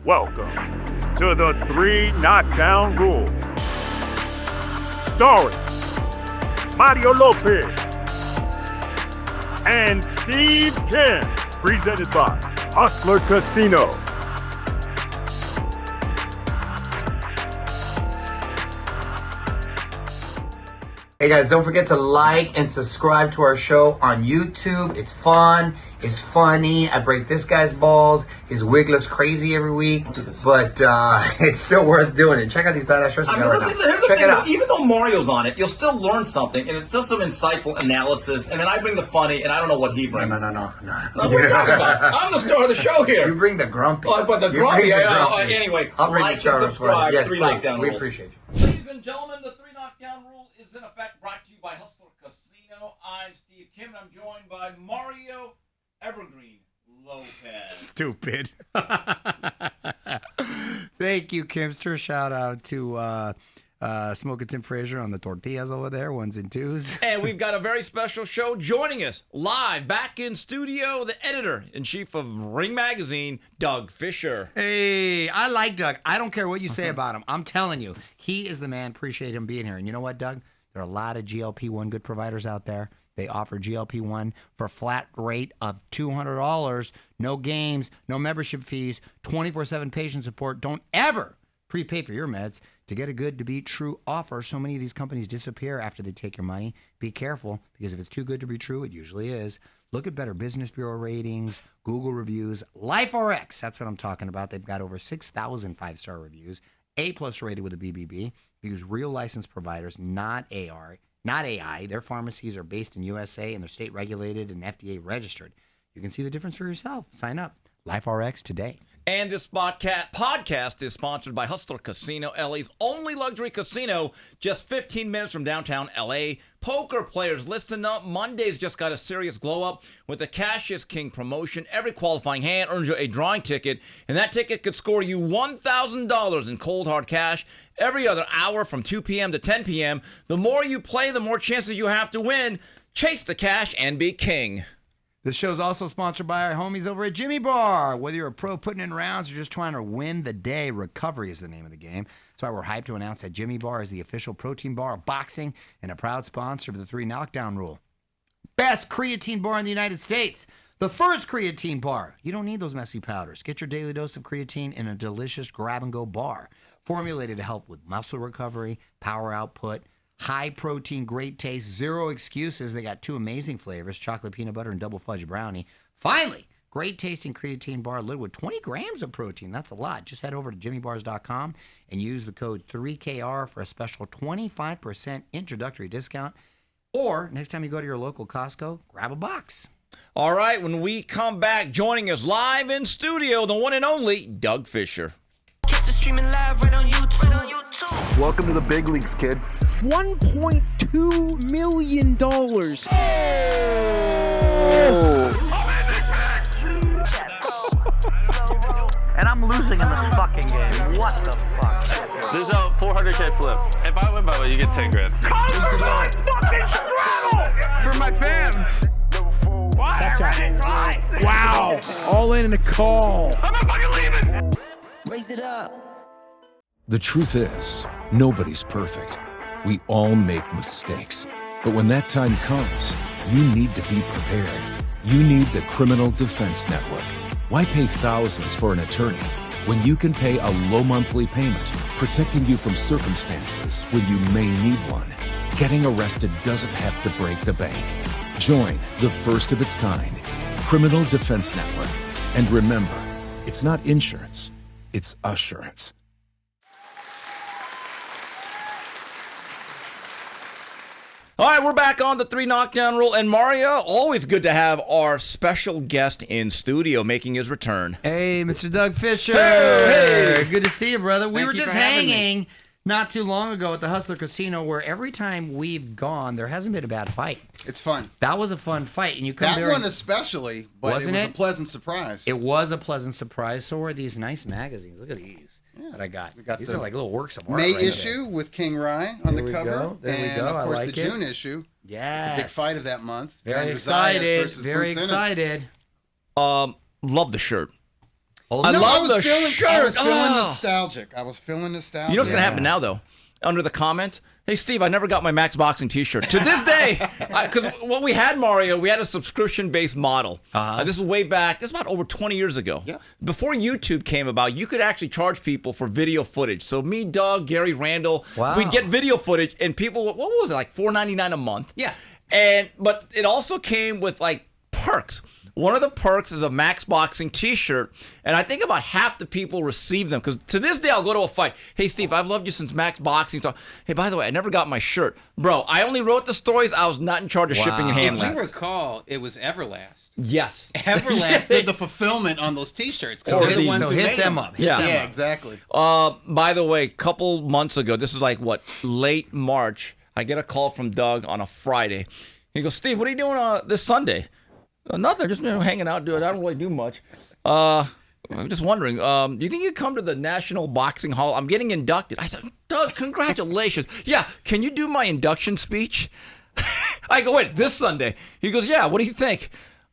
Welcome to the 3 Knockdown Rule. Starring Mario Lopez and Steve Kim. Presented by Hustler Casino. Hey guys, don't forget to like and subscribe to our show on YouTube. It's fun. It's funny. I break this guy's balls. His wig looks crazy every week, but it's still worth doing it. Check out these badass shirts we got right now. Check it out. Even though Mario's on it, you'll still learn something, and it's still some insightful analysis, and then I bring the funny, and I don't know what he brings. No. What are you talking about? I'm the star of the show here. You bring the grumpy. Oh, but the grumpy. Anyway, I'll bring like the and subscribe. Yes, 3 please. Knockdown We Rule. appreciate you. Ladies and gentlemen, the 3 Knockdown Rule is in effect brought to you by Hustler Casino. I'm Steve Kim, and I'm joined by Mario Evergreen Lopez. Stupid. Thank you, Kimster. Shout out to Smoking Tim Frazier on the tortillas over there, 1s and 2s. And we've got a very special show joining us live back in studio, the editor-in-chief of Ring Magazine, Doug Fischer. Hey, I like Doug. I don't care what you say about him. I'm telling you, he is the man. Appreciate him being here. And you know what, Doug? There are a lot of GLP-1 good providers out there. They offer GLP-1 for a flat rate of $200. No games, no membership fees, 24/7 patient support. Don't ever prepay for your meds. To get a good to be true offer, so many of these companies disappear after they take your money. Be careful, because if it's too good to be true, it usually is. Look at Better Business Bureau ratings, Google reviews, LifeRx. That's what I'm talking about. They've got over 6,000 5-star reviews, A+ rated with a BBB. They use real licensed providers, not AI. Their pharmacies are based in USA and they're state regulated and FDA registered. You can see the difference for yourself. Sign up. LifeRx today. And this podcast is sponsored by Hustler Casino, LA's only luxury casino, just 15 minutes from downtown LA. Poker players, listen up. Monday's just got a serious glow up with the Cash is King promotion. Every qualifying hand earns you a drawing ticket, and that ticket could score you $1,000 in cold hard cash every other hour from 2 p.m. to 10 p.m. The more you play, the more chances you have to win. Chase the cash and be king. This show's also sponsored by our homies over at Jimmy Bar. Whether you're a pro putting in rounds or just trying to win the day, recovery is the name of the game. That's why we're hyped to announce that Jimmy Bar is the official protein bar of boxing and a proud sponsor of the 3 Knockdown Rule. Best creatine bar in the United States. The first creatine bar. You don't need those messy powders. Get your daily dose of creatine in a delicious grab-and-go bar. Formulated to help with muscle recovery, power output, high protein, great taste, zero excuses. They got 2 amazing flavors, chocolate peanut butter and double fudge brownie. Finally, great tasting creatine bar loaded with 20 grams of protein. That's a lot. Just head over to jimmybars.com and use the code 3KR for a special 25% introductory discount. Or next time you go to your local Costco, grab a box. All right, when we come back, joining us live in studio, the one and only Doug Fischer. Catch it streaming live right on YouTube. Welcome to the big leagues, kid. $1.2 million. And I'm losing in this fucking game. What the fuck? There's a 400K flip. If I win by way, you get 10 grand. For my fans. Wow. All in a call. I'm not fucking leaving. Raise it up. The truth is, nobody's perfect. We all make mistakes. But when that time comes, you need to be prepared. You need the Criminal Defense Network. Why pay thousands for an attorney when you can pay a low monthly payment, protecting you from circumstances when you may need one? Getting arrested doesn't have to break the bank. Join the first of its kind, Criminal Defense Network. And remember, it's not insurance, it's assurance. All right, we're back on the 3 Knockdown Rule. And Mario, always good to have our special guest in studio making his return. Hey, Mr. Doug Fischer. Hey. Good to see you, brother. We Thank were you just for having hanging not too long ago at the Hustler Casino, where every time we've gone, there hasn't been a bad fight. It's fun. That was a fun fight. And you come That there one especially, but Wasn't it was it? a pleasant surprise. It was a pleasant surprise. So were these nice magazines. Look at these that I got. We got These the are like little works of art. May right issue with King Rye on There the we cover. go. There we and go. of I course like the it. June issue. Yes. The big fight of that month. Very Andrew Zayas excited. versus Very Boots Ennis. excited. Love the shirt. I No, love was the feeling, shirt. I was feeling Oh. nostalgic. I was feeling nostalgic. You know what's going to happen now, though? Under the comments, hey, Steve, I never got my Max Boxing t-shirt. To this day, because what we had, Mario, we had a subscription-based model. This was way back. This is about over 20 years ago. Yeah. Before YouTube came about, you could actually charge people for video footage. So me, Doug, Gary, Randall, we'd get video footage, and people, what was it, like $4.99 a month? Yeah. But it also came with, like, perks. One of the perks is a Max Boxing t-shirt, and I think about half the people receive them, because to this day, I'll go to a fight. Hey, Steve, I've loved you since Max Boxing. So, hey, by the way, I never got my shirt. Bro, I only wrote the stories. I was not in charge of shipping and handling. If you recall, it was Everlast. Yes. Everlast did the fulfillment on those t-shirts. So They're the ones so who hit made them up. Hit Yeah. them Yeah, up. exactly. By the way, a couple months ago, this is like, late March, I get a call from Doug on a Friday. He goes, Steve, what are you doing this Sunday? Nothing, just hanging out, dude. I don't really do much. I'm just wondering, do you think you'd come to the National Boxing Hall? I'm getting inducted. I said, Doug, congratulations. Yeah, can you do my induction speech? I go, wait, this Sunday? He goes, yeah, what do you think?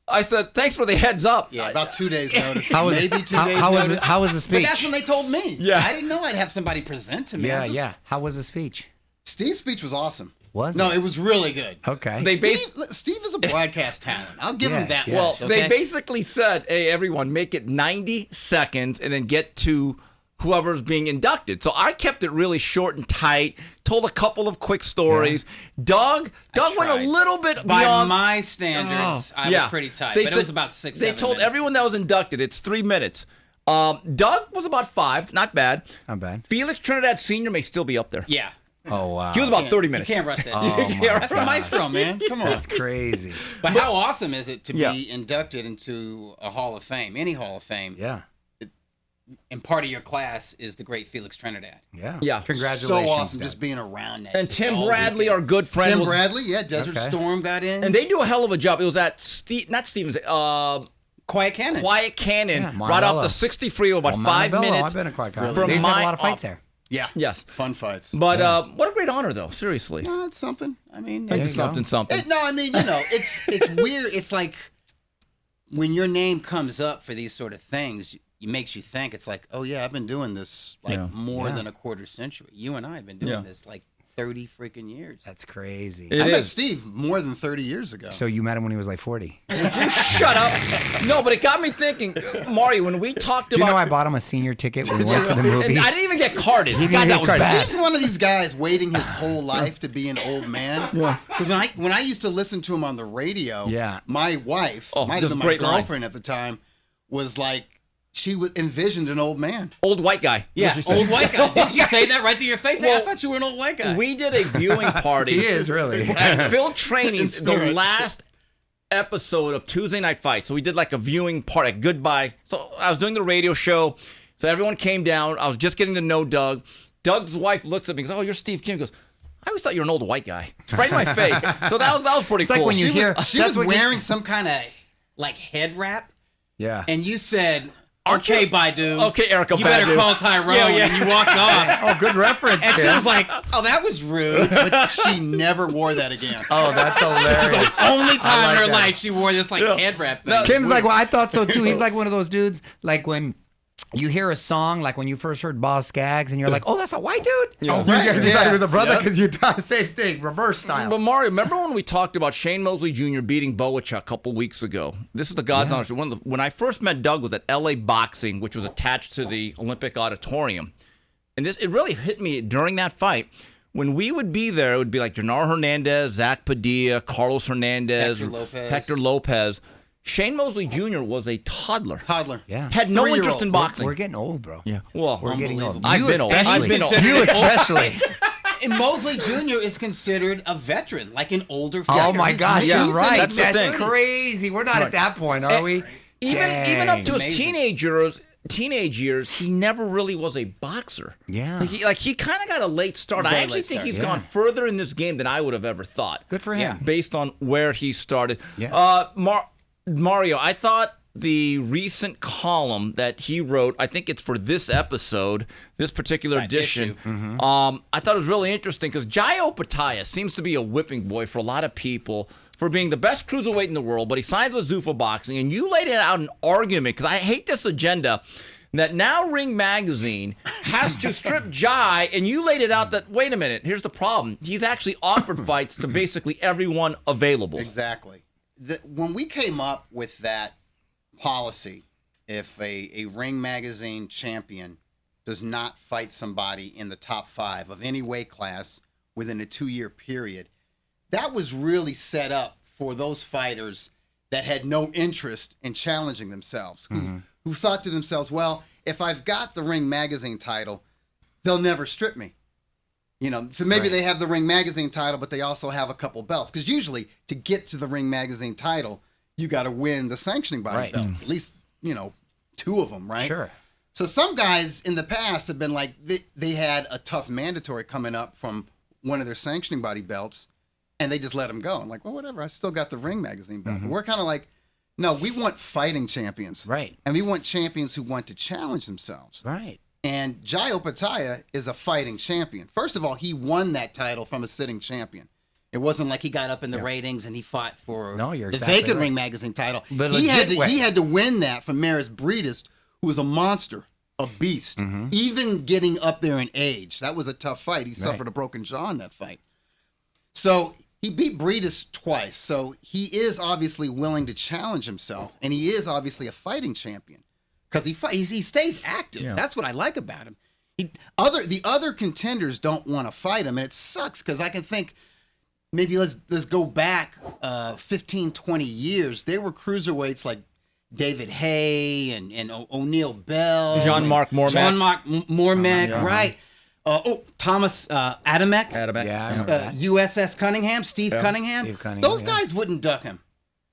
I said, thanks for the heads up. Yeah, about 2 days notice. Maybe 2 days notice. How was the But speech? that's when they told me. Yeah. I didn't know I'd have somebody present to me. Yeah. How was the speech? Steve's speech was awesome. Was No, it? it was really good. Okay. Steve is a broadcast talent. I'll give him that. Yes. Well, much, they basically said, hey, everyone, make it 90 seconds and then get to whoever's being inducted. So I kept it really short and tight, told a couple of quick stories. Doug went a little bit By beyond. my standards, I was pretty tight. But it was about 6, They 7 told minutes. everyone that was inducted, it's 3 minutes. Doug was about 5, not bad. Not bad. Felix Trinidad Sr. may still be up there. Yeah. Oh, wow. He was about 30 minutes. You can't rush that. Oh, dude. my That's the maestro, man. Come on. That's crazy. But how awesome is it to Yeah. be inducted into a Hall of Fame, any Hall of Fame, Yeah. and part of your class is the great Felix Trinidad. Yeah. Yeah. Congratulations. So awesome Doug. just being around that. And kid Tim all Bradley, weekend. our good friend. Tim was- Bradley, yeah, Desert Okay. Storm got in. And they do a hell of a job. It was at not Stevens, Quiet Cannon. Quiet Cannon, Yeah, right Montebello. off the 60 freeway, about Well, 5 Montebello, minutes. I've been to Quiet Cannon. from They used to have a my lot of fights op- there. Yeah. Yes. Fun fights. But what a great honor, though. Seriously. It's something. I mean, There you It's go. something. No, I mean, it's weird. It's like when your name comes up for these sort of things, it makes you think. It's like, oh yeah, I've been doing this more than a quarter century. You and I have been doing this like 30 freaking years. That's crazy. It I met is. Steve more than 30 years ago. So you met him when he was like 40. Shut up. No, but it got me thinking, Mario, when we talked Do you about. know I bought him a senior ticket when we went to the movies? And I didn't even get carded. He didn't God, even that get was carded. bad. Steve's one of these guys waiting his whole life to be an old man. Because when I used to listen to him on the radio, my wife, might have this been my great line. girlfriend at the time, was like, she envisioned an old man. Old white guy. Yeah, old white guy. Didn't you say that right to your face? Hey, I thought you were an old white guy. We did a viewing party. He is, really. At Phil Training's, In the spirit. last episode of Tuesday Night Fight. So we did like a viewing party, goodbye. So I was doing the radio show. So everyone came down. I was just getting to know Doug. Doug's wife looks at me and goes, oh, you're Steve Kim. He goes, I always thought you were an old white guy. Right in my face. So that was pretty cool. like when you hear- she That's was what you- wearing some kind of like head wrap, Yeah. and you said, "Okay, Baidu. Okay, Erica you better Badu. call Tyrone." Yeah. And you walked off. Oh, good reference. And she Kim. was like, "Oh, that was rude." But she never wore that again. Oh, that's hilarious. Only time like in her that. life she wore this like head wrap thing. Kim's like, well, I thought so too. He's like one of those dudes, like when you hear a song, like when you first heard Boz Scaggs, and you're like, oh, that's a white dude? Oh, right. you thought he was a brother Yep. because you thought the same thing, reverse style. But Mario, remember when we talked about Shane Mosley Jr. beating Boacha a couple weeks ago? This is the God's honest. When I first met Doug was at LA Boxing, which was attached to the Olympic Auditorium. And it really hit me during that fight. When we would be there, it would be like Genaro Hernandez, Zach Padilla, Carlos Hernandez, Hector Lopez. Shane Mosley Jr. was a toddler. Yeah. Had no 3-year-old. interest in boxing. We're getting old, bro. Yeah. Well, We're getting old. I've You been old. especially. I've been old. You especially. And Mosley Jr. is considered a veteran, like an older Oh fighter. my He's gosh, amazing. you're right. That's the That's thing. crazy. We're not at that point, are we? Even up to his Amazing. teenage years, he never really was a boxer. Yeah. He kind of got a late start. I Very actually late think start, he's yeah. gone further in this game than I would have ever thought. Good for him. Based on where he started. Yeah. Mario, I thought the recent column that he wrote. I think it's for this episode, this particular edition. I thought it was really interesting because Jai Opetaia seems to be a whipping boy for a lot of people for being the best cruiserweight in the world, but he signs with Zuffa Boxing, and you laid it out an argument, because I hate this agenda, that now Ring Magazine has to strip Jai, and you laid it out that, wait a minute, here's the problem. He's actually offered fights to basically everyone available. Exactly. When we came up with that policy, if a Ring Magazine champion does not fight somebody in the top 5 of any weight class within a 2-year period, that was really set up for those fighters that had no interest in challenging themselves, who thought to themselves, well, if I've got the Ring Magazine title, they'll never strip me. You know, so maybe they have the Ring Magazine title, but they also have a couple belts. Because usually, to get to the Ring Magazine title, you got to win the sanctioning body belts. At least, 2 of them, right? Sure. So some guys in the past have been like, they had a tough mandatory coming up from one of their sanctioning body belts, and they just let them go. I'm like, well, whatever. I still got the Ring Magazine belt. But we're kind of like, no, we want fighting champions. Right. And we want champions who want to challenge themselves. Right. And Jai Opetaia is a fighting champion. First of all, he won that title from a sitting champion. It wasn't like he got up in the ratings and he fought for the vacant Ring Magazine title. He had to win that from Maris Breedis, who was a monster, a beast. Even getting up there in age, that was a tough fight. He suffered a broken jaw in that fight. So he beat Breedis twice. So he is obviously willing to challenge himself, and he is obviously a fighting champion because he stays active. Yeah. That's what I like about him. The other contenders don't want to fight him, and it sucks because I can think. Maybe let's go back 15, 20 years. There were cruiserweights like David Hay and O'Neal Bell. Jean-Marc Mormac. Jean-Marc Mormac, right. Thomas Adamek. USS Cunningham, Steve Cunningham. Those guys wouldn't duck him.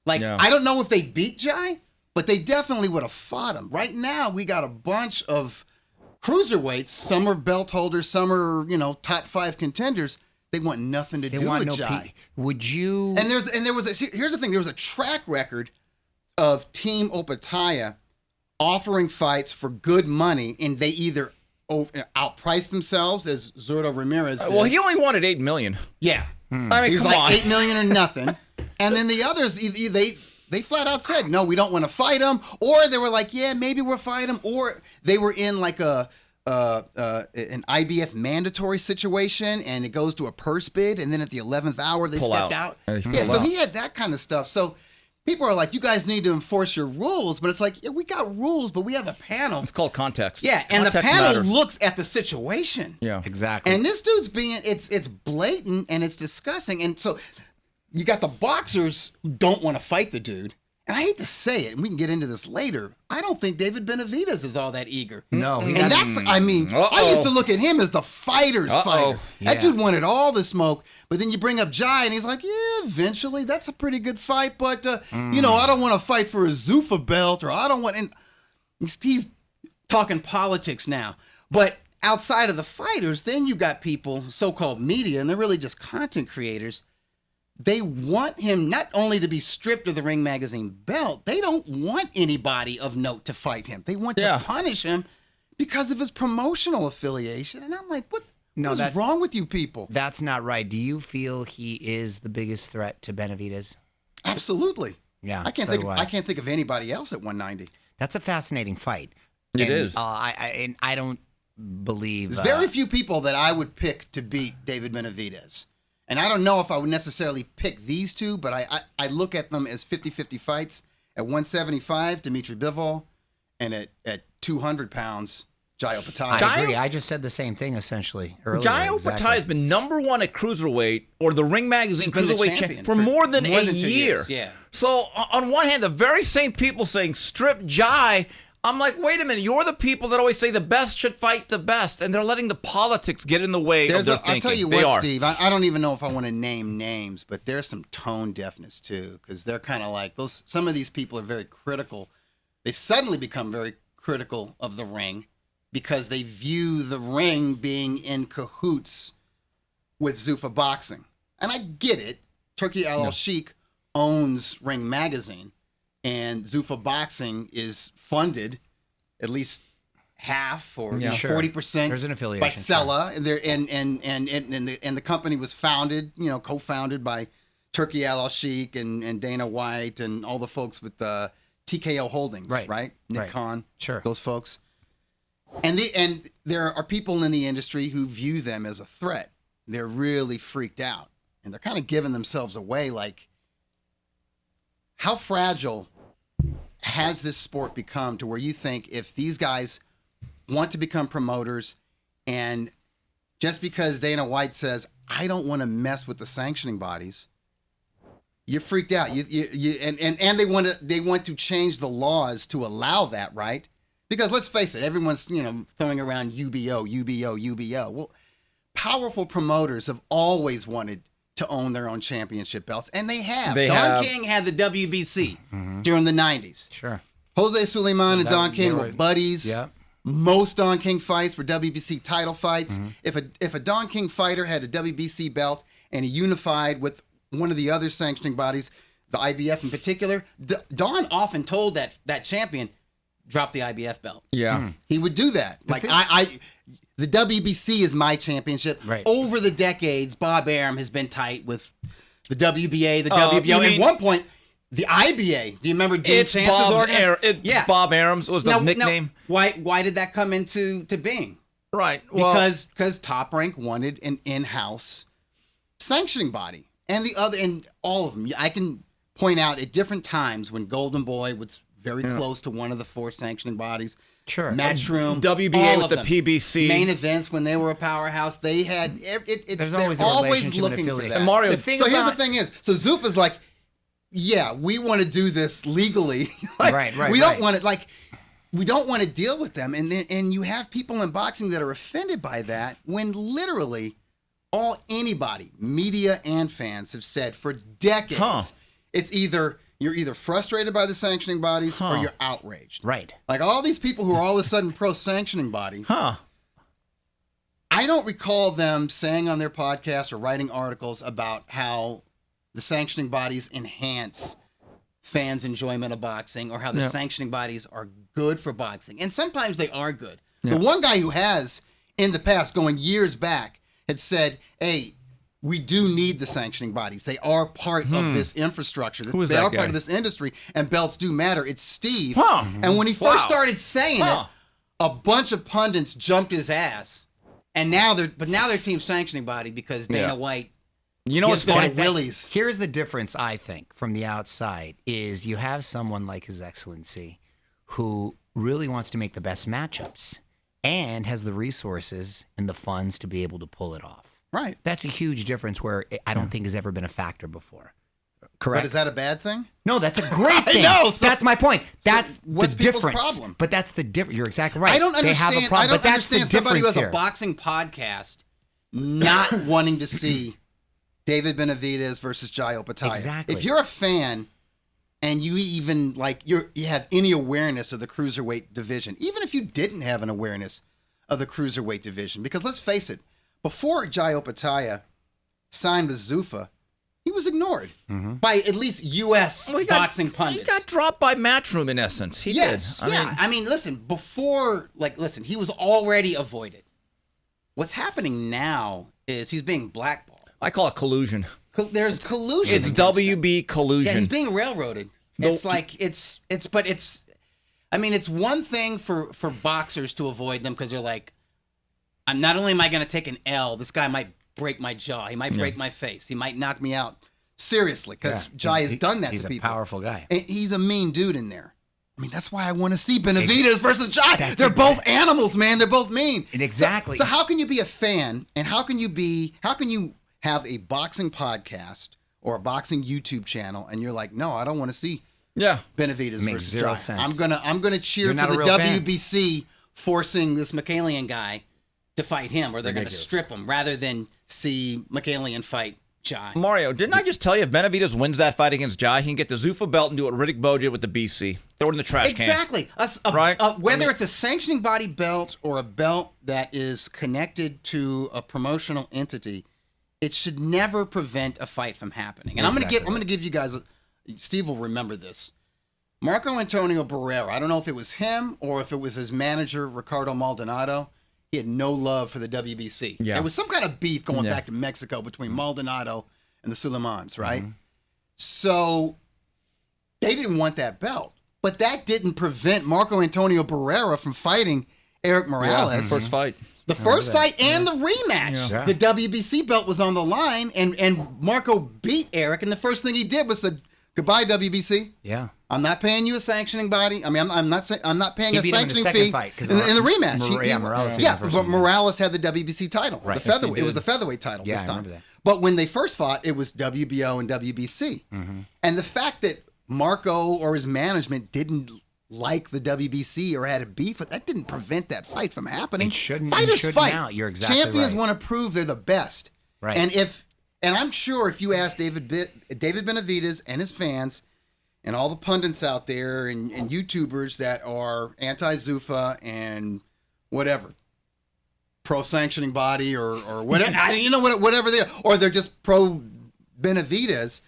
I don't know if they beat Jai, but they definitely would have fought him. Right now, we got a bunch of cruiserweights. Some are belt holders, some are, top 5 contenders. They want nothing to do with Jai. Would you? And here's the thing. There was a track record of Team Opetaia offering fights for good money, and they either outpriced themselves, as Zurdo Ramirez did. Well, he only wanted $8 million. Yeah, I mean, he was come on. $8 million or nothing. And then the others, they flat out said, no, we don't want to fight him, or they were like, yeah, maybe we'll fight him, or they were in like an IBF mandatory situation, and it goes to a purse bid, and then at the 11th hour they stepped out. So he had that kind of stuff. So people are like, you guys need to enforce your rules, but it's like, yeah, we got rules, but we have a panel. It's called context. Yeah, and the panel looks at the situation. Yeah, exactly. And this dude's it's blatant and it's disgusting. And so you got the boxers who don't want to fight the dude. And I hate to say it, and we can get into this later, I don't think David Benavidez is all that eager. No. I used to look at him as the fighter's fighter. Yeah. That dude wanted all the smoke, but then you bring up Jai, and he's like, yeah, eventually, that's a pretty good fight, but, I don't want to fight for a Zuffa belt, or I don't want, and he's talking politics now. But outside of the fighters, then you got people, so-called media, and they're really just content creators. They want him not only to be stripped of the Ring Magazine belt, they don't want anybody of note to fight him. They want to punish him because of his promotional affiliation. And I'm like, what is wrong with you people? That's not right. Do you feel he is the biggest threat to Benavidez? Absolutely. Yeah. I can't think of anybody else at 190. That's a fascinating fight. It is. I don't believe there's very few people that I would pick to beat David Benavidez. And I don't know if I would necessarily pick these two, but I look at them as 50-50 fights. At 175, Dimitri Bivol, and at 200 pounds, Jai Opetaia. I agree. I just said the same thing essentially earlier. Jai Opetaia has been #1 at cruiserweight, or the Ring Magazine cruiserweight champion for more than a year. Yeah. So on one hand, the very same people saying strip Jai, I'm like, wait a minute, you're the people that always say the best should fight the best, and they're letting the politics get in the way of their thinking. I'll tell you what, Steve, I don't even know if I want to name names, but there's some tone deafness too, because they're kind of like, some of these people are very critical. They've suddenly become very critical of the ring because they view the ring being in cahoots with Zuffa Boxing. And I get it. Turki Al-Sheikh owns Ring Magazine. and Zuffa Boxing is funded at least half or 40% There's an affiliation by Sella, and the company was founded, co-founded by Turki Al-Sheikh and Dana White and all the folks with the TKO Holdings, right? Nick Khan, those folks. And there are people in the industry who view them as a threat. They're really freaked out, and they're kind of giving themselves away. Like, how fragile has this sport become to where you think if these guys want to become promoters, and just because Dana White says, I don't want to mess with the sanctioning bodies, you're freaked out. And they want to change the laws to allow that, right? Because let's face it, everyone's throwing around UBO. Well, powerful promoters have always wanted to own their own championship belts, and they have. Don King had the WBC during the 90s. Sure. Jose Suleiman and Don King were buddies. Yeah. Most Don King fights were WBC title fights. If a Don King fighter had a WBC belt and he unified with one of the other sanctioning bodies, the IBF in particular, Don often told that champion, drop the IBF belt. Yeah. He would do that. Like, the WBC is my championship. Right. Over the decades, Bob Arum has been tight with the WBA, the WBO. At one point, the IBA. Do you remember Gene Chance's organization? Bob Arum's was the nickname. Why did that come into being? Right. Well, Because Top Rank wanted an in-house sanctioning body, and all of them. I can point out at different times when Golden Boy was very close to one of the 4 sanctioning bodies. Sure. Matchroom, WBA with the PBC. Main Events, when they were a powerhouse, they had There's they're always looking for that. And Mario, Here's the thing is, so Zuffa's like, yeah, we want to do this legally. We don't want to we don't want to deal with them, and you have people in boxing that are offended by that when literally anybody, media and fans, have said for decades, it's you're either frustrated by the sanctioning bodies or you're outraged. Right. Like all these people who are all of a sudden pro-sanctioning body. I don't recall them saying on their podcast or writing articles about how the sanctioning bodies enhance fans' enjoyment of boxing or how the sanctioning bodies are good for boxing. And sometimes they are good. The one guy who has, in the past, going years back, had said, hey, we do need the sanctioning bodies. They are part of this infrastructure. They are part of this industry, and belts do matter. It's Steve. And when he first started saying it, a bunch of pundits jumped his ass. And now they're team sanctioning body because Dana White. You know what's funny? Willies. Here's the difference, I think, from the outside, is you have someone like His Excellency who really wants to make the best matchups and has the resources and the funds to be able to pull it off. Right. That's a huge difference where I don't think has ever been a factor before. Correct. But is that a bad thing? No, that's a great thing. That's my point. That's what's the difference. People's problem? But that's the difference. You're exactly right. I don't understand. They have a problem, I don't but that's understand the somebody who has difference a boxing podcast not wanting to see David Benavidez versus Jai Opetaia. Exactly. If you're a fan and you even you have any awareness of the cruiserweight division, even if you didn't have an awareness of the cruiserweight division, because let's face it, before Jai Opetaia signed with Zuffa, he was ignored by at least U.S. boxing pundits. He got dropped by Matchroom, in essence. He did. I mean, listen, he was already avoided. What's happening now is he's being blackballed. I call it collusion. There's collusion. It's WB collusion. Yeah, he's being railroaded. It's one thing for boxers to avoid them because they're like, not only am I going to take an L, this guy might break my jaw. He might break my face. He might knock me out. Seriously, because Jai has done that to people. He's a powerful guy. And he's a mean dude in there. I mean, that's why I want to see Benavidez versus Jai. They're both animals, man. They're both mean. Exactly. So how can you be a fan and how can you have a boxing podcast or a boxing YouTube channel and you're like, no, I don't want to see Benavidez versus Jai. Sense. I'm gonna cheer for the WBC forcing this Michaelian guy to fight him, or they're going to strip him rather than see Michaelian fight Jai. Mario, didn't I just tell you if Benavidez wins that fight against Jai, he can get the Zuffa belt and do what Riddick Bowe did with the BC. Throw it in the trash can. Exactly. Whether it's a sanctioning body belt or a belt that is connected to a promotional entity, it should never prevent a fight from happening. And I'm going to give you guys, Steve will remember this. Marco Antonio Barrera, I don't know if it was him or if it was his manager, Ricardo Maldonado. He had no love for the WBC. Yeah. There was some kind of beef going back to Mexico between Maldonado and the Suleimans, right? Mm-hmm. So they didn't want that belt. But that didn't prevent Marco Antonio Barrera from fighting Eric Morales. First fight. The first fight and the rematch. Yeah. The WBC belt was on the line, and Marco beat Eric, and the first thing he did was said, "Goodbye, WBC. Yeah. I'm not paying you a sanctioning body. I mean, I'm not paying He a beat him in the sanctioning second fee fight, 'cause in the rematch. Morales beat him first but one. Morales had the WBC title. Right. The featherweight. It was the featherweight title Yeah, this I time. remember that. But when they first fought, it was WBO and WBC. Mm-hmm. And the fact that Marco or his management didn't like the WBC or had a beef with that didn't prevent that fight from happening. It shouldn't. Fighters it shouldn't fight. now. You're exactly Champions right. want to prove they're the best. Right. And I'm sure if you ask David Benavidez and his fans and all the pundits out there and YouTubers that are anti-Zuffa and whatever, pro-sanctioning body or whatever, whatever they are, or they're just pro-Benavidez,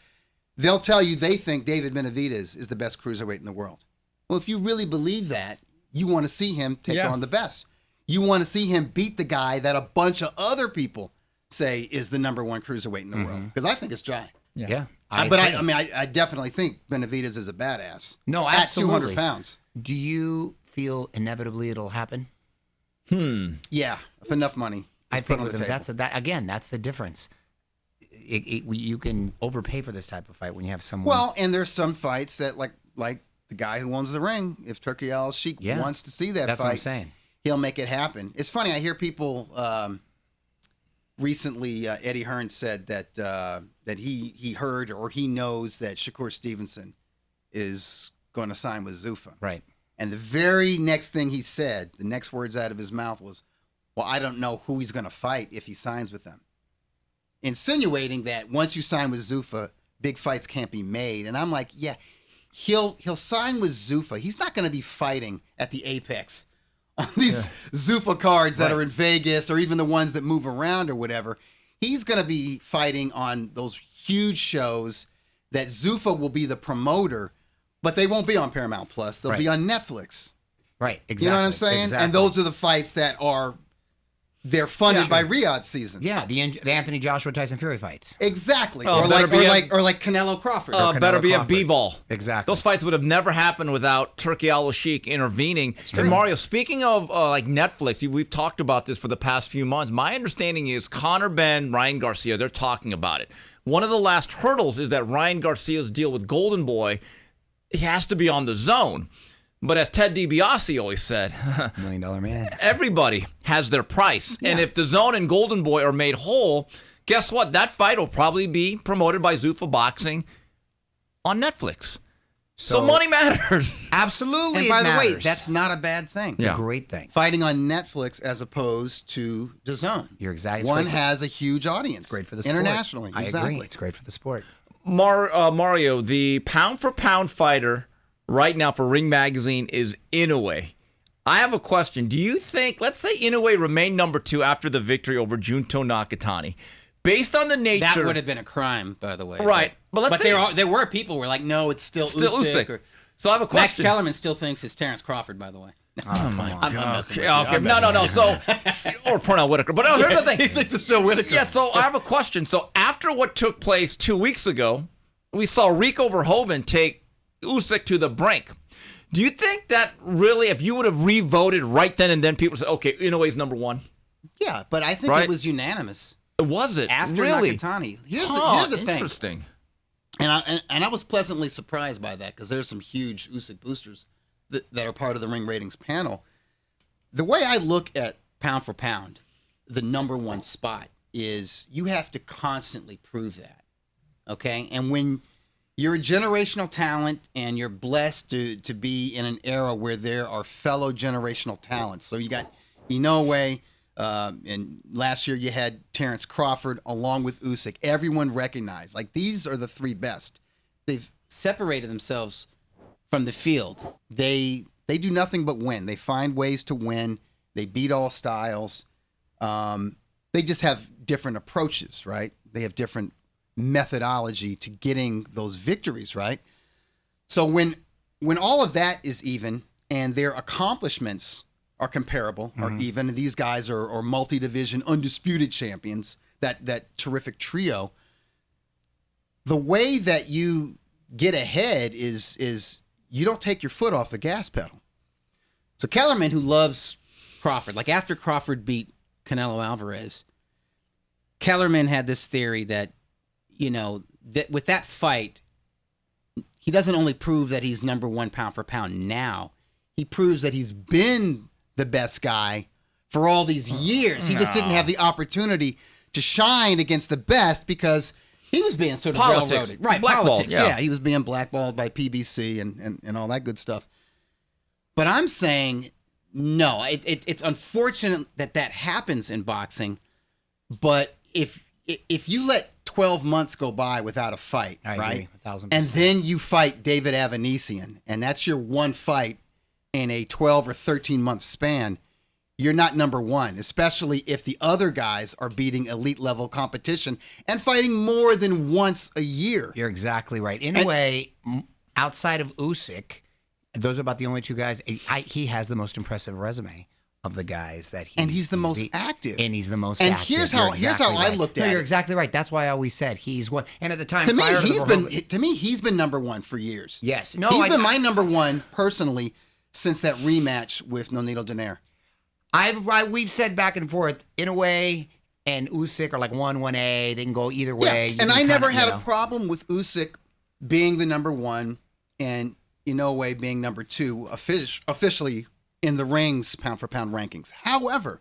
they'll tell you they think David Benavidez is the best cruiserweight in the world. Well, if you really believe that, you want to see him take on the best. You want to see him beat the guy that a bunch of other people say is the number one cruiserweight in the world. Because I think it's Jai. Yeah. I definitely think Benavidez is a badass. No, at absolutely. 200 pounds. Do you feel inevitably it'll happen? Yeah, if enough money. I is put think on with the him, table. that's the difference. You can overpay for this type of fight when you have someone. Well, and there's some fights that like the guy who owns the ring. If Turki Al-Sheikh wants to see that that's fight, what I'm saying. He'll make it happen. It's funny. I hear people recently. Eddie Hearn said that he heard or he knows that Shakur Stevenson is going to sign with Zuffa. Right. And the very next thing he said, the next words out of his mouth was, "Well, I don't know who he's going to fight if he signs with them," insinuating that once you sign with Zuffa, big fights can't be made. And I'm like, yeah, he'll sign with Zuffa. He's not going to be fighting at the Apex on these Zuffa cards that are in Vegas or even the ones that move around or whatever. He's going to be fighting on those huge shows that Zuffa will be the promoter, but they won't be on Paramount Plus. They'll be on Netflix. Right, exactly. You know what I'm saying? Exactly. And those are the fights that they're funded by Riyadh season. Yeah, the Anthony Joshua Tyson Fury fights. Exactly. Oh, or like Canelo Crawford. Better be Crawford. a B-ball. Exactly. Those fights would have never happened without Turki Al-Sheikh intervening. And Mario, speaking of like Netflix, we've talked about this for the past few months. My understanding is Conor Benn, Ryan Garcia, they're talking about it. One of the last hurdles is that Ryan Garcia's deal with Golden Boy, he has to be on the zone. But as Ted DiBiase always said, $1 Million Man. Everybody has their price. Yeah. And if the zone and Golden Boy are made whole, guess what? That fight will probably be promoted by Zuffa Boxing on Netflix. So money matters. Absolutely. And by the way, that's not a bad thing. It's a great thing. Fighting on Netflix as opposed to DAZN. You're exactly One has a huge audience. It's great for the sport. Internationally. I exactly. agree. It's great for the sport. Mario, the pound-for-pound fighter right now for Ring Magazine is Inoue. I have a question. Do you think, let's say Inoue remained number 2 after the victory over Junto Nakatani. Based on the nature... That would have been a crime, by the way. Right. But there were people who were like, no, it's still Usyk. So I have a question. Max Kellerman still thinks it's Terrence Crawford, by the way. Oh, my God. Okay. No. So, or Pernell Whitaker. But here's the thing. He thinks it's still Whitaker. Yeah, so I have a question. So after what took place 2 weeks ago, we saw Rico Verhoeven take Usyk to the brink. Do you think that really, if you would have re-voted right then and then, people said, okay, Inoue's number 1? Yeah, but I think it was unanimous. Was it? After really? Nakatani. Here's the thing. Interesting. And I was pleasantly surprised by that because there's some huge Usyk boosters that are part of the Ring Ratings panel. The way I look at pound for pound, the number 1 spot is you have to constantly prove that. Okay? And when you're a generational talent and you're blessed to be in an era where there are fellow generational talents. So you got Inoue, and last year you had Terrence Crawford along with Usyk. Everyone recognized, like, these are the 3 best. They've separated themselves from the field. They do nothing but win. They find ways to win. They beat all styles. They just have different approaches, right? They have different methodology to getting those victories, right? So when when all of that is even and their accomplishments are comparable, or even, these guys are multi-division undisputed champions, that terrific trio, the way that you get ahead is you don't take your foot off the gas pedal. So Kellerman, who loves Crawford, like after Crawford beat Canelo Alvarez, Kellerman had this theory that, that with that fight, he doesn't only prove that he's number one pound for pound now, he proves that he's been the best guy for all these years. He just didn't have the opportunity to shine against the best because he was being sort of railroaded. Right, blackballed. Yeah, he was being blackballed by PBC and all that good stuff. But I'm saying, no, it's unfortunate that happens in boxing, but if you let 12 months go by without a fight, I right? agree, 1,000%. And then you fight David Avanesian, and that's your one fight in a 12 or 13 month span, you're not number one, especially if the other guys are beating elite level competition and fighting more than once a year. You're exactly right. In a way, outside of Usyk, those are about the only two guys. He has the most impressive resume of the guys that he's the most active. And he's the most and active. here's how I looked at it. You're exactly right. That's why I always said he's one. And at the time, to me, he's been number one for years. Yes. He's been my number one personally since that rematch with Nonito Donaire. We've said back and forth, Inoue and Usyk are like 1A. They can go either way. Yeah, and I never had a problem with Usyk being the number one and Inoue being number two officially in the rings pound for pound rankings. However,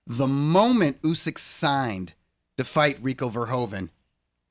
the moment Usyk signed to fight Rico Verhoeven,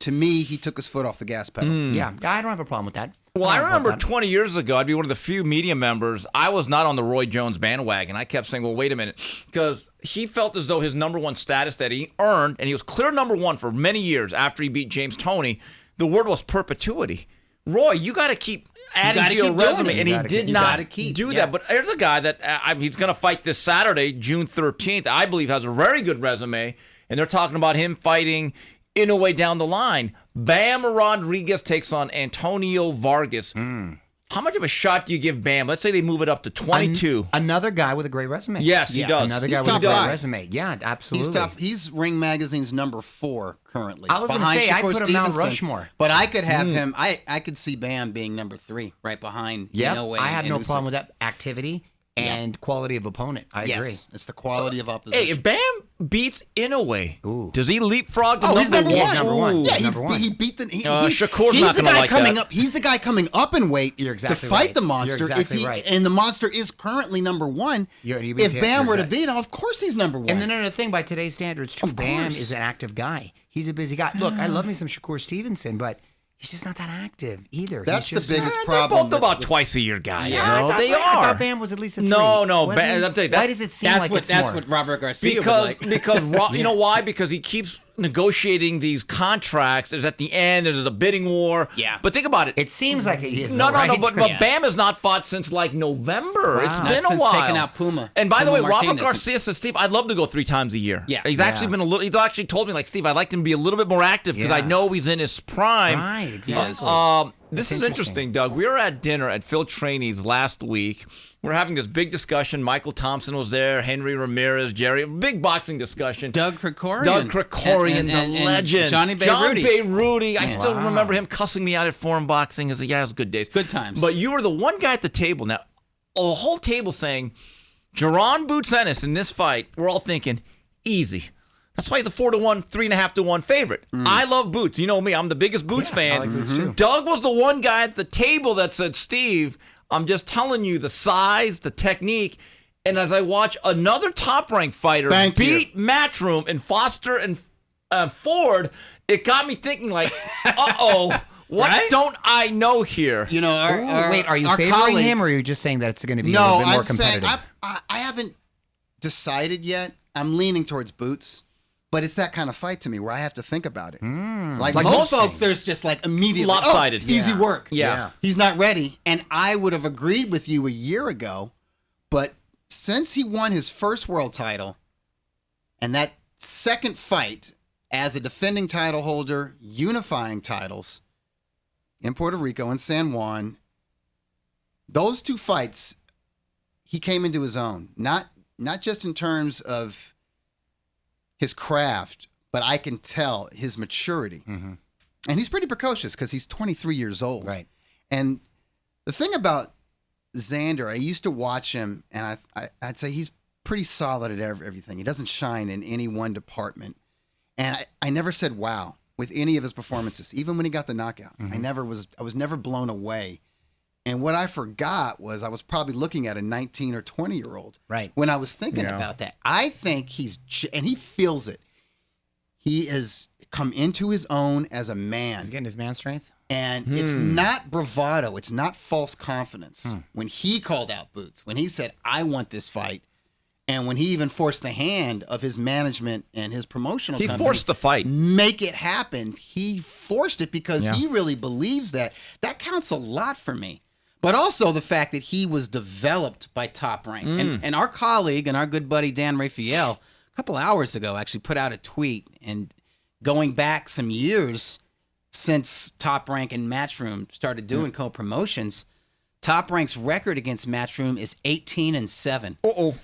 to me, he took his foot off the gas pedal. Yeah, I don't have a problem with that. Well, I remember 20 years ago, I'd be one of the few media members. I was not on the Roy Jones bandwagon. I kept saying, well, wait a minute, because he felt as though his number one status that he earned, and he was clear number one for many years after he beat James Toney, the word was perpetuity. Roy, you got to keep adding to your resume, and he did not do that. But there's a guy that he's going to fight this Saturday, June 13th, I believe has a very good resume, and they're talking about him fighting Inoue down the line. Bam Rodriguez takes on Antonio Vargas. How much of a shot do you give Bam? Let's say they move it up to 22. Another guy with a great resume. Yes, he does. Another guy with a great resume. Yeah, absolutely. He's tough. He's Ring Magazine's number 4 currently. I was going to say, I put him Mount Rushmore. But I could have him, I could see Bam being number 3, right behind Inoue. I have no problem with that. Activity and quality of opponent. I agree. It's the quality of opposition. Hey, if Bam beats Inoue, does he leapfrog to he's number 1? He's number 1. Yeah, he's number 1. He beat the. Shakur's not going to like that. He's the guy coming up in weight to fight the monster. You're exactly right. And the monster is currently number 1. If Bam were to beat him, of course he's number 1. And then another thing, by today's standards, too, Bam is an active guy. He's a busy guy. Look, I love me some Shakur Stevenson, but he's just not that active either. That's the biggest problem. They're both about twice a year guys. Yeah, they are. I thought Bam was at least a 3. No. Why does it seem like it's that's more? what Robert Garcia because would like. You know why? Because he keeps negotiating these contracts. There's at the end, there's a bidding war. Yeah. But think about it. It seems like he is. No, right? but Bam has not fought since like November. Wow. It's Not been a since while. taking out Puma. And by the way, Martinez. Robert Garcia says, Steve, I'd love to go 3 times a year. Yeah. He's actually been he's actually told me, like, Steve, I'd like him to be a little bit more active because I know he's in his prime. Right, exactly. This is interesting, Doug. We were at dinner at Phil Trainey's last week. We're having this big discussion. Michael Thompson was there, Henry Ramirez, Jerry, big boxing discussion. Doug Krikorian, the legend. Johnny Beirudi. I still remember him cussing me out at Foreign Boxing. He said, yeah, it was good days. Good times. But you were the one guy at the table. Now, a whole table saying, Jaron Boots Ennis in this fight, we're all thinking, easy. That's why he's a 4-1, 3.5-1 favorite. I love Boots. You know me. I'm the biggest Boots fan. I like Boots too. Doug was the one guy at the table that said, Steve, I'm just telling you the size, the technique. And as I watch another top-ranked fighter beat Matchroom and Foster and Ford, it got me thinking like, what don't I know here? You know, wait, are you favoring him or are you just saying that it's going to be a little bit more competitive? I haven't decided yet. I'm leaning towards Boots. But it's that kind of fight to me where I have to think about it. Like most folks, there's just like immediately lopsided. Easy work. Yeah. He's not ready. And I would have agreed with you a year ago, but since he won his first world title and that second fight as a defending title holder, unifying titles in Puerto Rico and San Juan, those two fights, he came into his own. Not just in terms of his craft, but I can tell his maturity. Mm-hmm. And he's pretty precocious because he's 23 years old. Right. And the thing about Xander, I used to watch him, and I'd say he's pretty solid at everything. He doesn't shine in any one department. And I never said wow with any of his performances, even when he got the knockout. Mm-hmm. I was never blown away. And what I forgot was I was probably looking at a 19 or 20-year-old when I was thinking about that. I think and he feels it. He has come into his own as a man. He's getting his man strength. And it's not bravado. It's not false confidence. When he called out Boots, when he said, I want this fight, and when he even forced the hand of his management and his promotional company. He forced the fight. Make it happen. He forced it because he really believes that. That counts a lot for me. But also the fact that he was developed by Top Rank. And our colleague and our good buddy Dan Raphael, a couple hours ago, actually put out a tweet. And going back some years since Top Rank and Matchroom started doing co-promotions, Top Rank's record against Matchroom is 18-7. Uh-oh.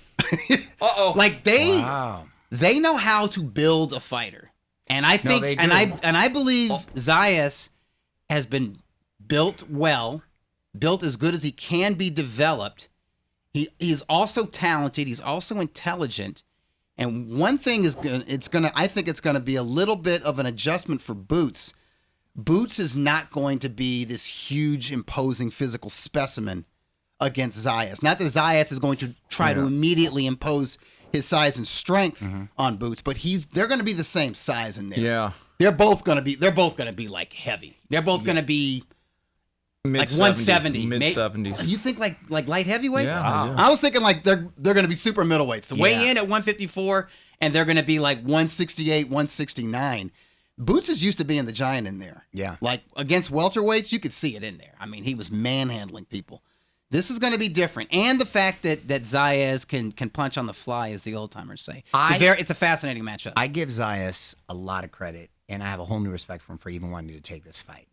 Uh-oh. Like they know how to build a fighter. And I think and I believe Zayas has been built well, built as good as he can be developed. He's also talented, he's also intelligent. And one thing is I think it's gonna be a little bit of an adjustment for Boots. Boots is not going to be this huge, imposing physical specimen against Zayas. Not that Zayas is going to try to immediately impose his size and strength on Boots, but they're going to be the same size in there. Yeah, they're both going to be like heavy. They're both going to be like 170, mid-70s. You think like light heavyweights? Yeah, I was thinking like they're going to be super middleweights. So weigh in at 154, and they're going to be like 168, 169. Boots is used to being the giant in there. Yeah. Like against welterweights, you could see it in there. I mean, he was manhandling people. This is going to be different. And the fact that Zayas can punch on the fly, as the old timers say. It's a fascinating matchup. I give Zayas a lot of credit, and I have a whole new respect for him for even wanting to take this fight.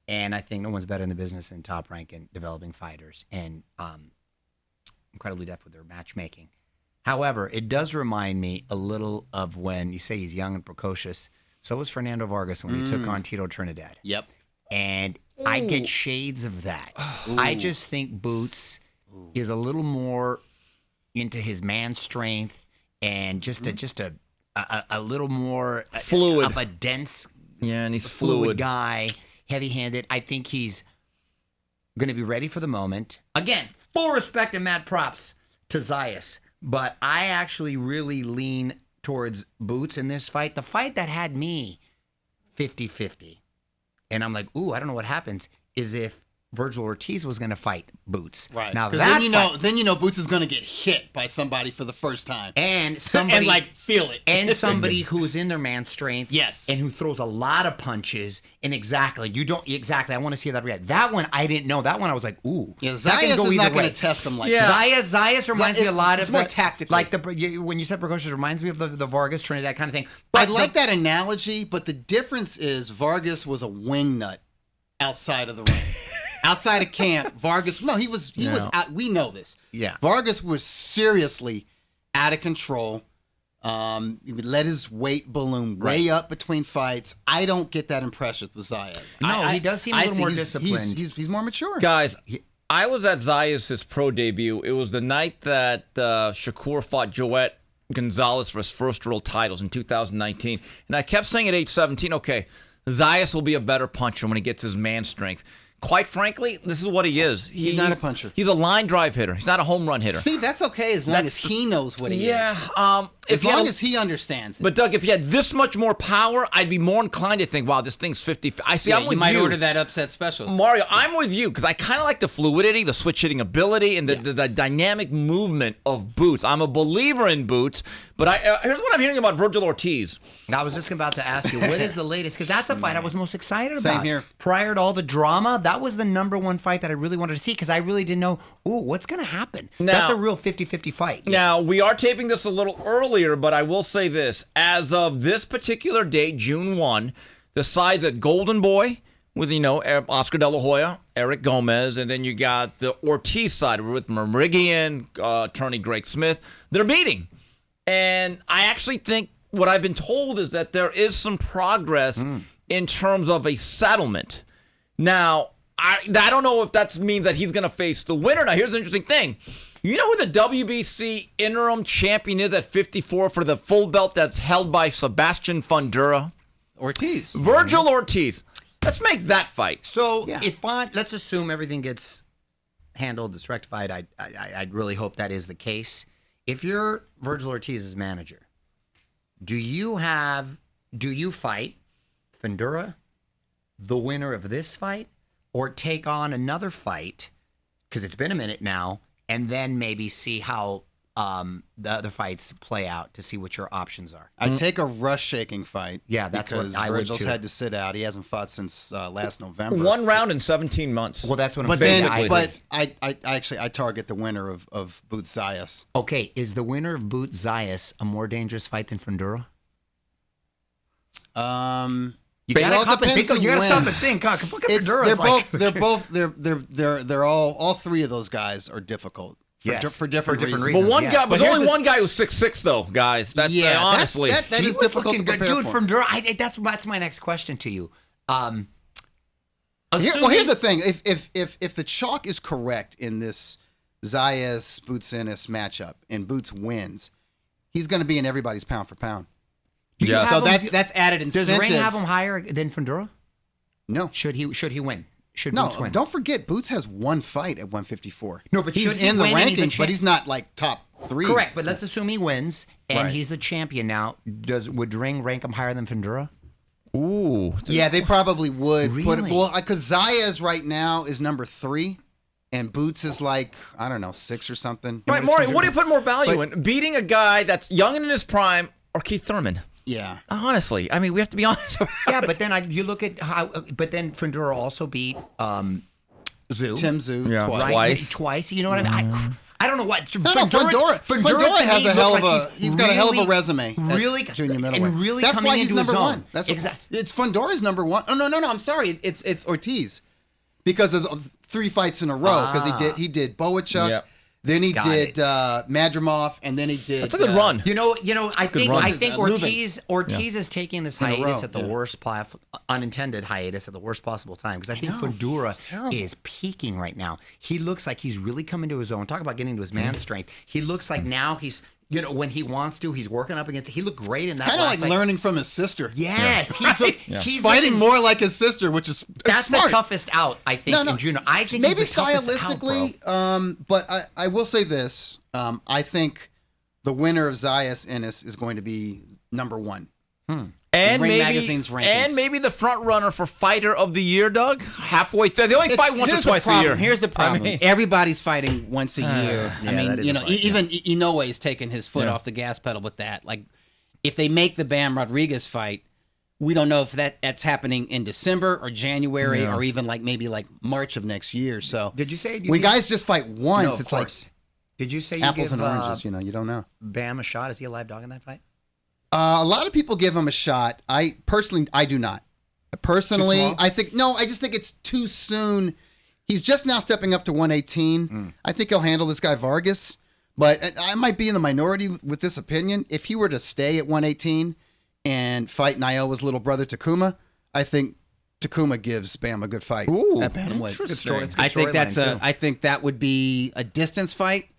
And I think no one's better in the business than Top Rank in developing fighters and incredibly deft with their matchmaking. However, it does remind me a little of when you say he's young and precocious. So was Fernando Vargas when he took on Tito Trinidad. Yep. And I get shades of that. I just think Boots is a little more into his man strength and just a little more fluid of a dense, and he's fluid guy, heavy-handed. I think he's going to be ready for the moment. Again, full respect and mad props to Zayas, but I actually really lean towards Boots in this fight. The fight that had me 50-50. And I'm like, ooh, I don't know what happens, is if Virgil Ortiz was going to fight Boots. Right. Now that then you know Boots is going to get hit by somebody for the first time. And somebody and like feel it. And somebody who's in their man strength. Yes. And who throws a lot of punches. And exactly, I want to see that react. That one I didn't know. That one I was like, ooh. Yeah, Zayas is not going to test him like that. Zayas reminds me a lot of it's more tactical. Like when you said precocious, it reminds me of the Vargas Trinidad kind of thing. But I like that analogy, but the difference is Vargas was a wingnut outside of the ring. Outside of camp, Vargas, he was out, we know this. Yeah. Vargas was seriously out of control. He would let his weight balloon way up between fights. I don't get that impression with Zayas. No, he does seem a little more disciplined. He's more mature. Guys, I was at Zayas' pro debut. It was the night that Shakur fought Joet Gonzalez for his first real titles in 2019. And I kept saying at age 17, okay, Zayas will be a better puncher when he gets his man strength. Quite frankly, this is what he is. He's not a puncher. He's a line drive hitter. He's not a home run hitter. See, that's okay as long as he knows what he is. As long as he understands it. But Doug, if he had this much more power, I'd be more inclined to think, wow, this thing's 50. I'm with you. You might order that upset special. Mario, I'm with you because I kind of like the fluidity, the switch hitting ability, and the dynamic movement of Boots. I'm a believer in Boots, but here's what I'm hearing about Virgil Ortiz. I was just about to ask you, what is the latest? Because that's the fight I was most excited about. Same here. Prior to all the drama, that was the number one fight that I really wanted to see because I really didn't know, what's going to happen? That's a real 50-50 fight. Now, we are taping this a little earlier, but I will say this. As of this particular date, June 1, the sides at Golden Boy, with, Oscar De La Hoya, Eric Gomez, and then you got the Ortiz side with Merigian, attorney Greg Smith. They're meeting. And I actually think what I've been told is that there is some progress in terms of a settlement. Now, I don't know if that means that he's going to face the winner. Now, here's the interesting thing. You know who the WBC interim champion is at 54 for the full belt that's held by Sebastian Fundura? Ortiz. Virgil Ortiz. Let's make that fight. So let's assume everything gets handled, it's rectified. I'd really hope that is the case. If you're Virgil Ortiz's manager, do you fight Fundura, the winner of this fight, or take on another fight, because it's been a minute now, and then maybe see how the other fights play out to see what your options are? I'd take a rush-shaking fight. Yeah, that's what I would Virgil's too. had to sit out. He hasn't fought since last November. 1 round in 17 months. Well, that's what I'm But saying. then, I target the winner of Boots Zayas. Okay, is the winner of Boots Zayas a more dangerous fight than Fundura? You gotta stop and think. You gotta stop and think. They're all three of those guys are difficult for different reasons. But but there's only one guy who's 6'6", though, guys. That's honestly that is difficult to prepare dude, for. Fundura. That's my next question to you. Here's the thing: if the chalk is correct in this Zayas Boots Ennis matchup and Boots wins, he's going to be in everybody's pound for pound. Yeah. So that's added incentive. Does Ring have him higher than Fundura? No. Should he win? Boots win? Don't forget, Boots has one fight at 154. No, but he's in the rankings, but he's not like top 3. Correct, but let's assume he wins and he's the champion now. Would Ring rank him higher than Fundura? Ooh. Yeah, they probably would. Really? Because Zayas right now is number 3, and Boots is like, I don't know, 6 or something. Right, Maury, what do you put more value in? Beating a guy that's young and in his prime or Keith Thurman? Yeah. Honestly, I mean, we have to be honest. Yeah, but then you look at how. But then Fundura also beat Zhu. Tim Zhu twice. You know what I mean? I don't know what. Fundura has a hell of a. He's got a hell of a resume. Really, junior middleweight. And really, that's why he's number 1. That's exactly. It's Fundura's number 1. Oh no, I'm sorry. It's Ortiz, because of 3 fights in a row. Because he did Boachuk. Yep. Then he did Madrimov, and then he did. That's a good run. I think Ortiz is taking this hiatus at the worst unintended hiatus at the worst possible time, because I think Fundura is peaking right now. He looks like he's really coming to his own. Talk about getting to his man strength. He looks like now he's. When he wants to, he's working up against it. He looked great in that. Kind of like learning from his sister. Yes, he's fighting more like his sister, which is that's smart. The toughest out, I think, in Juno. I think maybe he's the stylistically, out, but I will say this: I think the winner of Zayas Ennis is going to be number 1. And Ring maybe, Magazine's rankings. maybe the front runner for Fighter of the Year, Doug. Halfway through, they only fight once or twice a year. Here's the problem: everybody's fighting once a year. Even Inoue is taking his foot off the gas pedal with that. Like, if they make the Bam Rodriguez fight, we don't know if that's happening in December or January or even maybe March of next year. So, did you say when guys just fight once, no, it's like did you say apples you give, and oranges? You don't know. Bam a shot? Is he a live dog in that fight? A lot of people give him a shot. I do not. Personally, I just think it's too soon. He's just now stepping up to 118. I think he'll handle this guy Vargas, but I might be in the minority with this opinion. If he were to stay at 118 and fight Niowa's little brother Takuma, I think Takuma gives Bam a good fight at bantamweight. I think that would be a distance fight.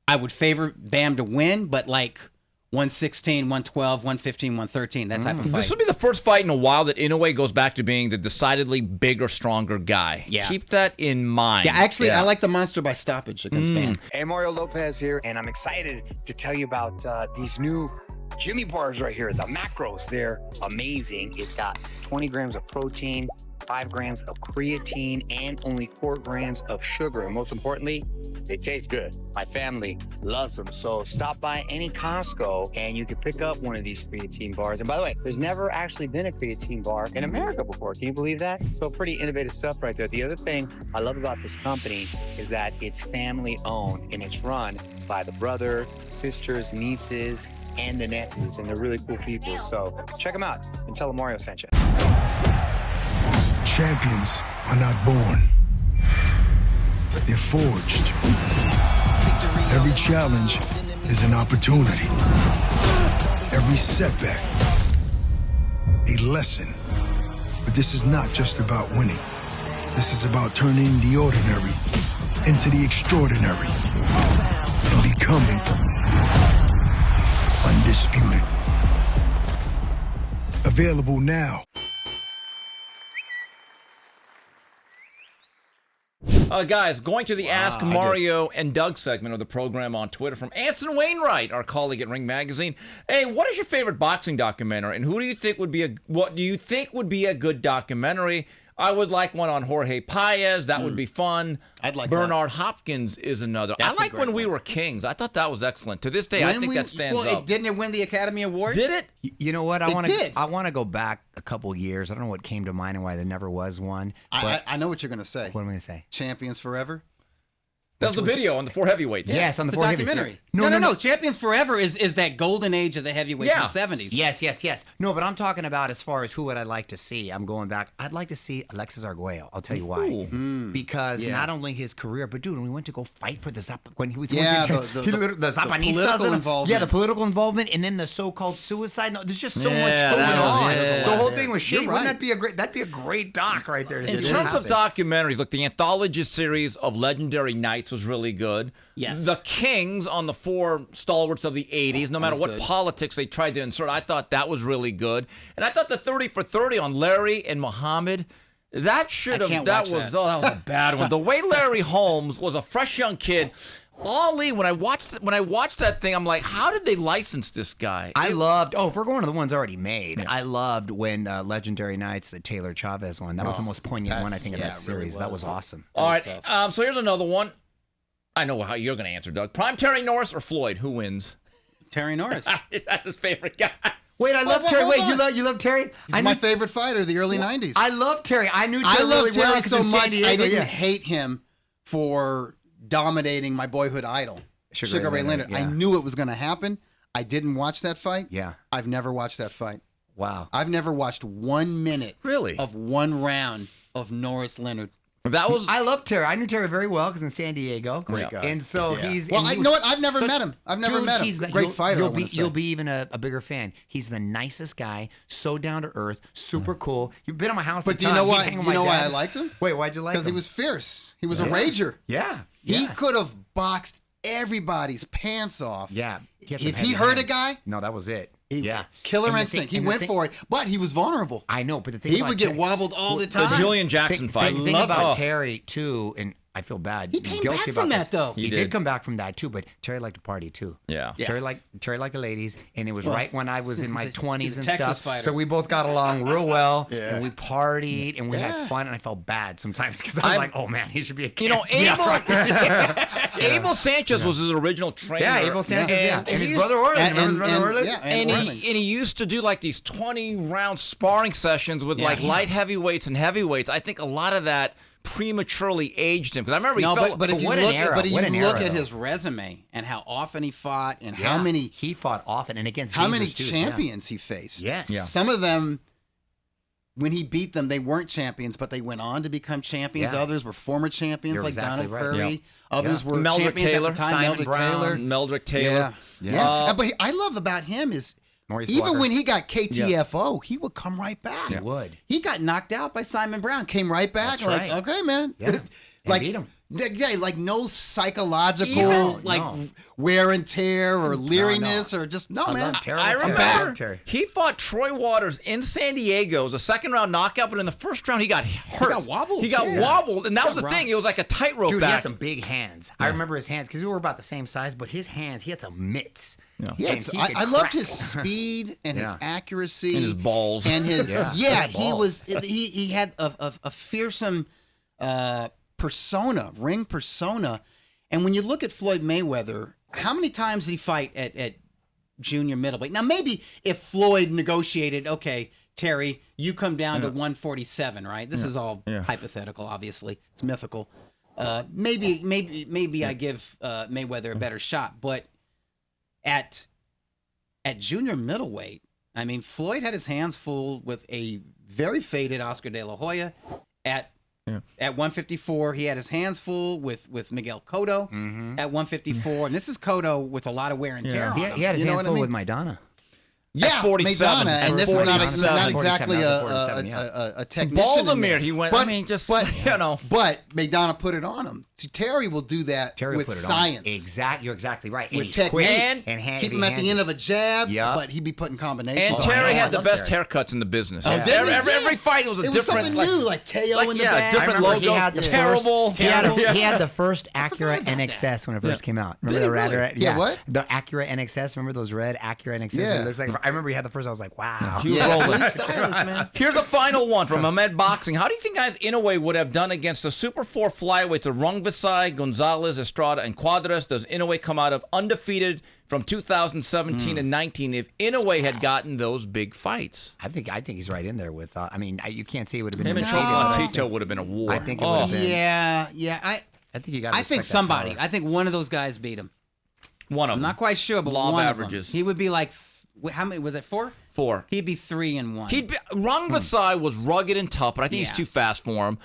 I would favor Bam to win, but 116, 112, 115, 113, that type of fight. This would be the first fight in a while that Inoue goes back to being the decidedly bigger, stronger guy. Yeah. Keep that in mind. Yeah, actually, I like the monster by stoppage against Bam. Hey, Mario Lopez here, and I'm excited to tell you about these new Jimmy bars right here, the macros. They're amazing. It's got 20 grams of protein, 5 grams of creatine, and only 4 grams of sugar. And most importantly, they taste good. My family loves them. So stop by any Costco and you can pick up one of these creatine bars. And by the way, there's never actually been a creatine bar in America before. Can you believe that? So pretty innovative stuff right there. The other thing I love about this company is that it's family owned and it's run by the brother, sisters, nieces, and the nephews. And they're really cool people. So check them out and tell them Mario sent you. Champions are not born. They're forged. Every challenge is an opportunity. Every setback, a lesson. But this is not just about winning. This is about turning the ordinary into the extraordinary and becoming undisputed. Available now. Guys, going to the Ask Mario and Doug segment of the program on Twitter from Anson Wainwright, our colleague at Ring Magazine. Hey, what is your favorite boxing documentary, and what do you think would be a good documentary? I would like one on Jorge Paez. That would be fun. I'd like Bernard Hopkins is another. That's I like When We Were Kings. I thought that was excellent. To this day, I think that stands up. Didn't it win the Academy Award? Did it? You know what? I want to go back a couple years. I don't know what came to mind and why there never was one. But I know what you're going to say. What am I going to say? Champions Forever. That was the video on the 4 heavyweights. Yes, on the 4 heavyweights. Documentary. No. Champions Forever is that golden age of the heavyweights in the 70s. Yes. No, but I'm talking about as far as who would I like to see. I'm going back. I'd like to see Alexis Arguello. I'll tell you why. Because not only his career, but dude, when we went to go fight for the Zapanistas, political involvement. Yeah, the political involvement, and then the so-called suicide. No, there's just so much going on. The whole thing was shitty. Wouldn't that be a great? That'd be a great doc right there. In terms of documentaries, look, the anthology series of Legendary Nights was really good. Yes. The Kings on the 4 stalwarts of the 80s, no matter what politics they tried to insert, I thought that was really good. And I thought the 30 for 30 on Larry and Muhammad, that was a bad one. The way Larry Holmes was a fresh young kid. Ali, when I watched that thing, I'm like, how did they license this guy? If we're going to the ones already made, I loved when Legendary Nights, the Taylor Chavez one. That was the most poignant one, I think, of that series. That was awesome. All right, so here's another one. I know how you're going to answer, Doug. Prime Terry Norris or Floyd? Who wins? Terry Norris. That's his favorite guy. Wait, I love Terry. Wait, you love Terry? He's my favorite fighter, the early 90s. I love Terry. I knew Terry I love really Terry well so much, Diego, I didn't hate him for dominating my boyhood idol, Sugar Ray Leonard. Yeah. I knew it was going to happen. I didn't watch that fight. Yeah. I've never watched that fight. Wow. I've never watched 1 minute of one round of Norris Leonard. I love Terry. I knew Terry very well because in San Diego. Great guy. And so he's. Well, you know what? I've never met him. Great fighter. You'll be even a bigger fan. He's the nicest guy. So down to earth. Super cool. You've been at my house. But do you know why? You know why I liked him? Wait, why'd you like him? Because he was fierce. He was a rager. Yeah. He could have boxed everybody's pants off. Yeah. If he hurt a guy, no, that was it. Killer instinct. He went for it, but he was vulnerable. I know, but the thing he would get wobbled all the time. The Julian Jackson fight. The thing about Terry too, and I feel bad. He came back from that though. He did come back from that too, but Terry liked to party too. Yeah. Terry liked the ladies, and it was right when I was in my 20s and Texas stuff. fighter. So we both got along real well, and we partied, and we had fun, and I felt bad sometimes because I was like, oh man, he should be a kid. You know, Abel Sanchez was his original trainer. Yeah, Abel Sanchez, and his brother Orlin. Remember his brother Orlin? And he used to do like these 20-round sparring sessions with like light heavyweights and heavyweights. I think a lot of that prematurely aged him because I remember but if you look at his resume and how often he fought and how many he fought often and against how many champions he faced. Yes. Some of them, when he beat them, they weren't champions, but they went on to become champions. Others were former champions. You're like exactly Donald right. Curry. Others were Meldrick champions Taylor, at the time. Simon Brown, Meldrick Taylor. Yeah. But I love about him is even when he got KTFO, he would come right back. He would. He got knocked out by Simon Brown, came right back. That's like, right. okay, man. Yeah. Like, beat him. Yeah, like no psychological wear and tear or leeriness or just man. I remember he fought Troy Waters in San Diego. It was a second-round knockout, but in the first round he got hurt. He got wobbled, and that was the thing. It was like a tightrope Dude, back. he had some big hands. I remember his hands because we were about the same size, but his hands, he had some mitts. I loved his speed and his accuracy and his balls and his he had a fearsome ring persona. And when you look at Floyd Mayweather, how many times did he fight at junior middleweight? Now maybe if Floyd negotiated, okay, Terry, you come down to 147, right? This is all hypothetical, obviously. It's mythical. Maybe I give Mayweather a better shot, but at junior middleweight, I mean, Floyd had his hands full with a very faded Oscar De La Hoya. At 154, he had his hands full with Miguel Cotto at 154. And this is Cotto with a lot of wear and tear on him. He had his hands full with Maidana. Yeah, 47. Maidana, and this is not exactly a technician. Baldomir, he went, but Maidana put it on him. See, Terry will do that with science. You're exactly right. With technique. And keep him at the end of a jab, but he'd be putting combinations. And Terry had the best haircuts in the business. Every fight was a different. Something new, like KO in the back. Different logo. He had the first Acura NXS when it first came out. Remember the red? Yeah, what? The Acura NXS. Remember those red Acura NXS? Yeah. It looks like. I remember he had the first. I was like, wow. Here's the final one from Ahmed Boxing. How do you think guys Inoue would have done against the Super 4 flyweights of Rungvisai, Gonzalez, Estrada, and Cuadras? Does Inoue come out of undefeated from 2017 and 19 if Inoue had gotten those big fights? I think he's right in there with. You can't say it would have been. Him and Chocolatito would have been a war. I think it would have been. Yeah. I think you got. I think somebody. I think one of those guys beat him. One of them. I'm not quite sure, but law of one averages. Of them. He would be like. How many was it? 4? 4. He'd be 3-1. Rungvisai was rugged and tough, but I think he's too fast for him.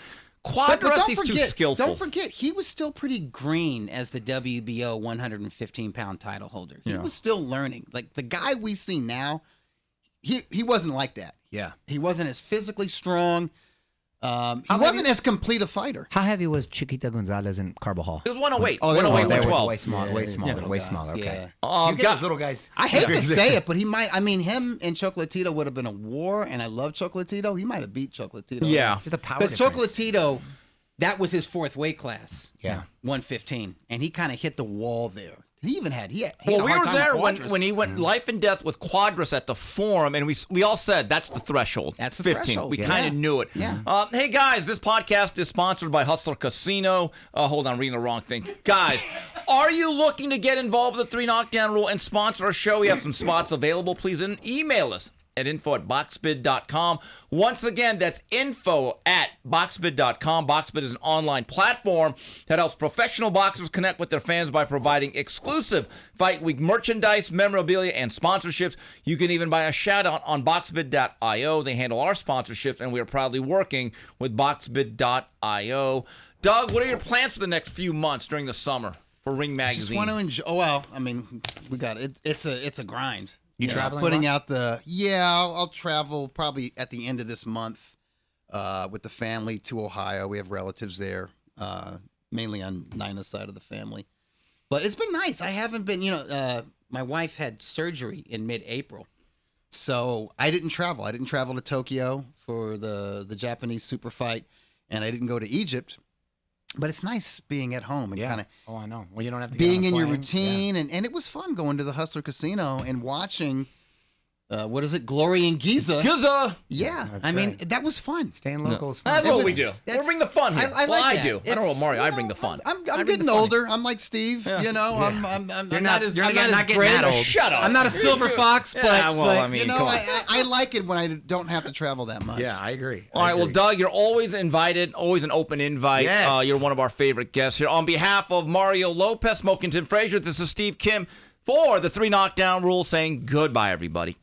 Cuadras, he's too skillful. Don't forget, he was still pretty green as the WBO 115-pound title holder. He was still learning. Like the guy we see now, he wasn't like that. Yeah, he wasn't as physically strong. He wasn't as complete a fighter. How heavy was Chiquita Gonzalez and Carbajal? It was 108. 108, 112. Way smaller. Okay. You get those little guys. I hate to say it, but he might. I mean, him and Chocolatito would have been a war, and I love Chocolatito. He might have beat Chocolatito. Yeah. Because Chocolatito, that was his 4th weight class. Yeah. 115, and he kind of hit the wall there. He had well, we were there when he went life and death with Cuadras at the Forum, and we all said that's the threshold. That's the 15. threshold. We kind of knew it. Yeah. Hey, guys, this podcast is sponsored by Hustler Casino. Hold on, I'm reading the wrong thing. Guys, are you looking to get involved with the 3 Knockdown Rule and sponsor our show? We have some spots available. Please email us at info@boxbid.com. Once again, that's info@boxbid.com. Boxbid is an online platform that helps professional boxers connect with their fans by providing exclusive Fight Week merchandise, memorabilia, and sponsorships. You can even buy a shout-out on boxbid.io. They handle our sponsorships, and we are proudly working with boxbid.io. Doug, what are your plans for the next few months during the summer for Ring Magazine? Just want to enjoy. Oh, well, I mean, we got it. It's a grind. You traveling? Putting out I'll travel probably at the end of this month with the family to Ohio. We have relatives there, mainly on Nina's side of the family. But it's been nice. I haven't been, my wife had surgery in mid-April. So I didn't travel. I didn't travel to Tokyo for the Japanese super fight, and I didn't go to Egypt. But it's nice being at home and kind of. Oh, I know. Well, you don't have to being in your routine, and it was fun going to the Hustler Casino and watching. What is it? Glory in Giza. Yeah. I mean, that was fun. Staying local is fun. That's what we do. We bring the fun here. I do. I don't know, Mario. I bring the fun. I'm getting older. I'm like Steve. Yeah. I'm not as great. Shut up. I'm not a silver fox, but I mean, I like it when I don't have to travel that much. Yeah, I agree. All right, well, Doug, you're always invited. Always an open invite. Yes. You're one of our favorite guests here. On behalf of Mario Lopez, Smoking Tim Frazier, this is Steve Kim for the 3 Knockdown Rule saying goodbye, everybody.